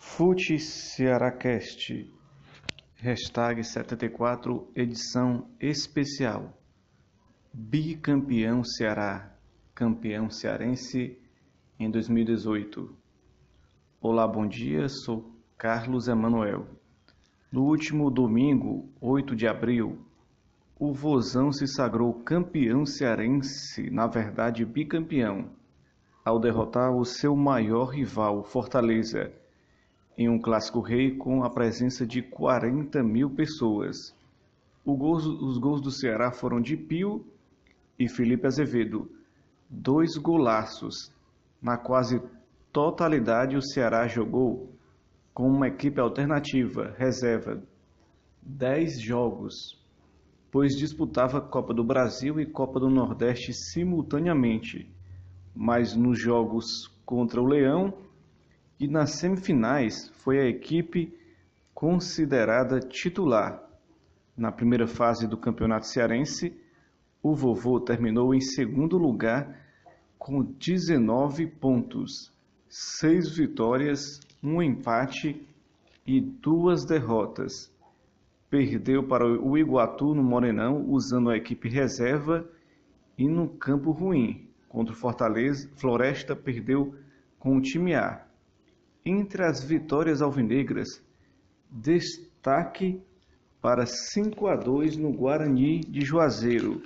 Fute Cearacast, #74, edição especial. Bicampeão Ceará, campeão cearense em 2018. Olá, bom dia, sou Carlos Emanuel. No último domingo, 8 de abril, o Vozão se sagrou campeão cearense, na verdade bicampeão, ao derrotar o seu maior rival, Fortaleza, em um clássico rei com a presença de 40 mil pessoas. Os gols do Ceará foram de Pio e Felipe Azevedo, 2 golaços. Na quase totalidade, o Ceará jogou com uma equipe alternativa, reserva, 10 jogos, pois disputava Copa do Brasil e Copa do Nordeste simultaneamente, mas nos jogos contra o Leão e nas semifinais foi a equipe considerada titular. Na primeira fase do Campeonato Cearense, o Vovô terminou em segundo lugar com 19 pontos, 6 vitórias, 1 empate e 2 derrotas. Perdeu para o Iguatu no Morenão usando a equipe reserva e no campo ruim. Contra o Fortaleza, Floresta perdeu com o time A. Entre as vitórias alvinegras, destaque para 5-2 no Guarani de Juazeiro.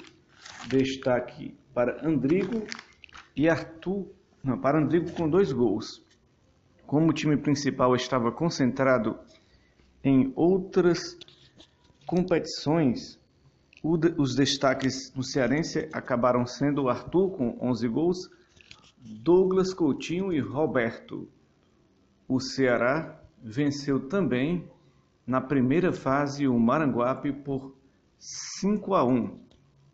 Destaque para Andrigo e Arthur, para Andrigo com 2 gols. Como o time principal estava concentrado em outras competições, os destaques no cearense acabaram sendo o Arthur com 11 gols, Douglas Coutinho e Roberto. O Ceará venceu também na primeira fase o Maranguape por 5-1.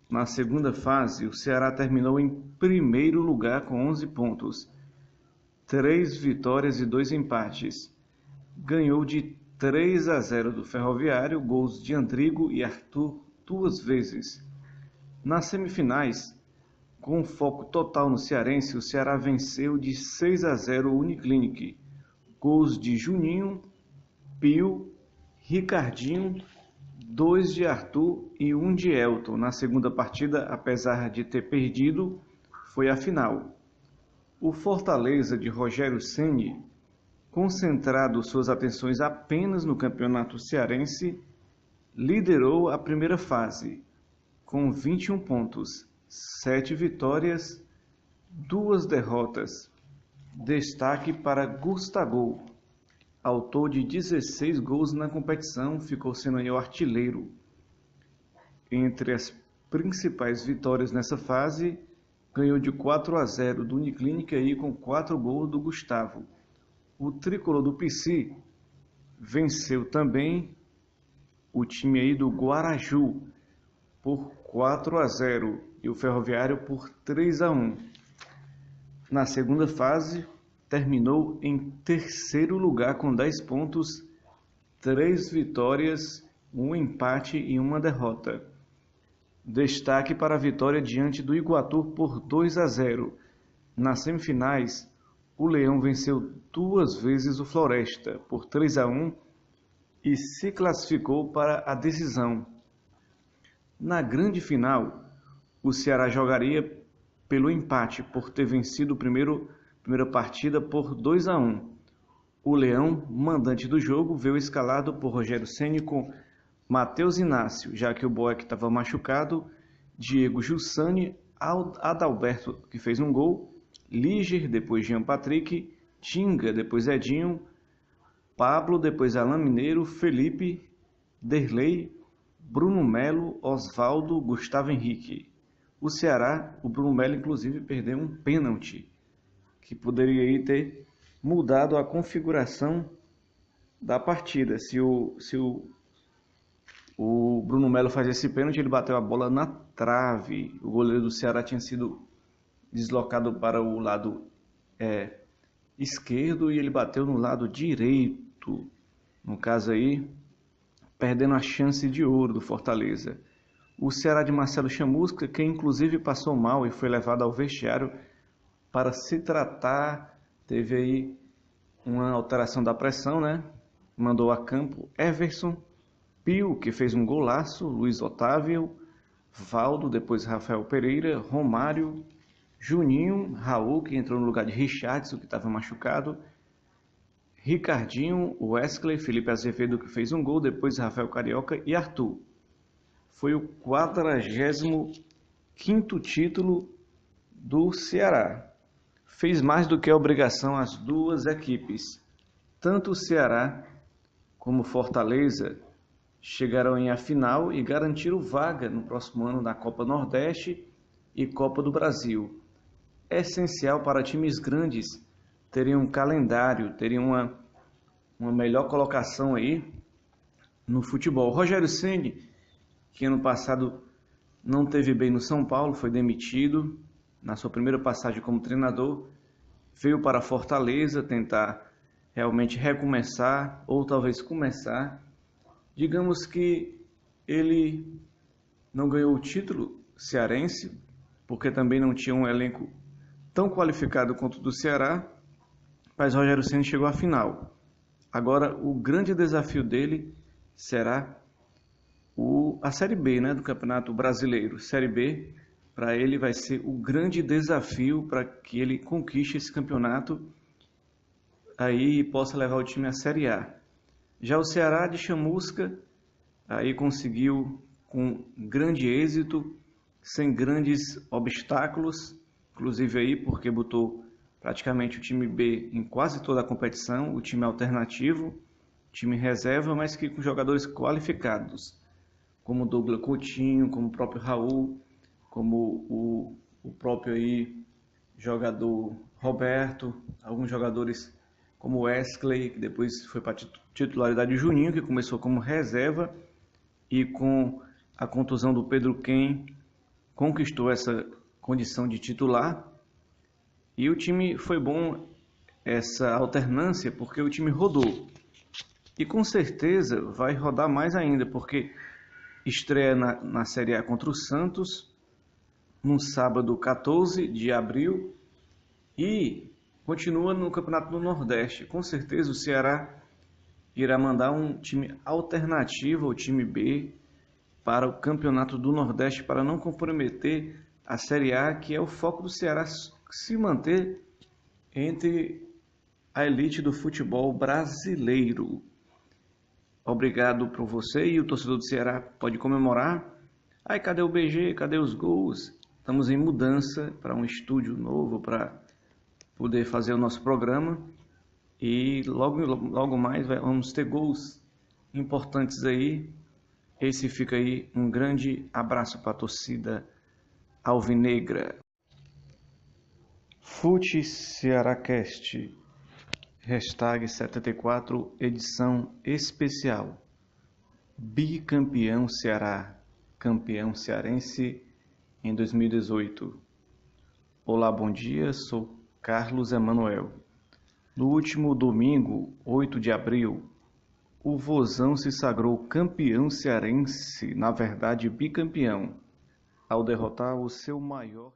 Na segunda fase, o Ceará terminou em primeiro lugar com 11 pontos, 3 vitórias e 2 empates. Ganhou de 3-0 do Ferroviário, gols de Andrigo e Arthur 2 vezes. Nas semifinais, com foco total no cearense, o Ceará venceu de 6-0 o Uniclinic. Gols de Juninho, Pio, Ricardinho, 2 de Arthur e 1 de Elton. Na segunda partida, apesar de ter perdido, foi a final. O Fortaleza de Rogério Ceni, concentrado suas atenções apenas no campeonato cearense, liderou a primeira fase, com 21 pontos, 7 vitórias, 2 derrotas. Destaque para Gustavo, autor de 16 gols na competição, ficou sendo o artilheiro. Entre as principais vitórias nessa fase, ganhou de 4-0 do Uniclinic aí com 4 gols do Gustavo. O tricolor do PC venceu também o time aí do Guaraju por 4-0 e o Ferroviário por 3-1. Na segunda fase, terminou em terceiro lugar com 10 pontos, 3 vitórias, 1 empate e 1 derrota. Destaque para a vitória diante do Iguatu por 2-0. Nas semifinais, o Leão venceu 2 vezes o Floresta por 3-1 e se classificou para a decisão. Na grande final, o Ceará jogaria pelo empate por ter vencido a primeira partida por 2-1. O Leão, mandante do jogo, veio escalado por Rogério Ceni com Matheus Inácio, já que o Boeck estava machucado, Diego Jussani, Adalberto, que fez um gol, Líger, depois Jean Patrick, Tinga, depois Edinho, Pablo, depois Alain Mineiro, Felipe, Derlei, Bruno Melo, Osvaldo, Gustavo Henrique. O Ceará, o Bruno Melo inclusive perdeu um pênalti, que poderia aí ter mudado a configuração da partida. Se o Bruno Melo faz esse pênalti, ele bateu a bola na trave. O goleiro do Ceará tinha sido deslocado para o lado esquerdo e ele bateu no lado direito. No caso aí, perdendo a chance de ouro do Fortaleza. O Ceará de Marcelo Chamusca, que inclusive passou mal e foi levado ao vestiário para se tratar, teve aí uma alteração da pressão, né? Mandou a campo Everson, Pio, que fez um golaço, Luiz Otávio, Valdo, depois Rafael Pereira, Romário, Juninho, Raul, que entrou no lugar de Richardson, que estava machucado, Ricardinho, Wesley, Felipe Azevedo, que fez um gol, depois Rafael Carioca e Arthur. Foi o 45º título do Ceará. Fez mais do que a obrigação as duas equipes. Tanto o Ceará como Fortaleza chegaram em a final e garantiram vaga no próximo ano na Copa Nordeste e Copa do Brasil. É essencial para times grandes terem um calendário, terem uma melhor colocação aí no futebol. Rogério Ceni, que ano passado não teve bem no São Paulo, foi demitido na sua primeira passagem como treinador, veio para Fortaleza tentar realmente recomeçar ou talvez começar. Digamos que ele não ganhou o título cearense, porque também não tinha um elenco tão qualificado quanto o do Ceará, mas Rogério Ceni chegou à final. Agora, o grande desafio dele será a Série B, né, do Campeonato Brasileiro. Série B, para ele, vai ser o grande desafio para que ele conquiste esse campeonato aí e possa levar o time à Série A. Já o Ceará de Chamusca aí conseguiu com grande êxito, sem grandes obstáculos, inclusive aí porque botou praticamente o time B em quase toda a competição, o time alternativo, time reserva, mas que com jogadores qualificados, como Douglas Coutinho, como o próprio Raul, como o próprio aí jogador Roberto, alguns jogadores como Wesley, que depois foi para a titularidade, Juninho, que começou como reserva e com a contusão do Pedro Ken conquistou essa condição de titular. E o time foi bom essa alternância porque o time rodou. E com certeza vai rodar mais ainda, porque estreia na Série A contra o Santos no sábado 14 de abril e continua no Campeonato do Nordeste. Com certeza o Ceará irá mandar um time alternativo ao time B para o Campeonato do Nordeste para não comprometer a Série A, que é o foco do Ceará se manter entre a elite do futebol brasileiro. Obrigado por você, e o torcedor do Ceará pode comemorar. Ai, cadê o BG? Cadê os gols? Estamos em mudança para um estúdio novo para poder fazer o nosso programa. E logo mais vamos ter gols importantes aí. Esse fica aí um grande abraço para a torcida alvinegra. Fute Cearacast, hashtag 74, edição especial. Bicampeão Ceará, campeão cearense em 2018. Olá, bom dia, sou Carlos Emanuel. No último domingo, 8 de abril, o Vozão se sagrou campeão cearense, na verdade bicampeão, ao derrotar o seu maior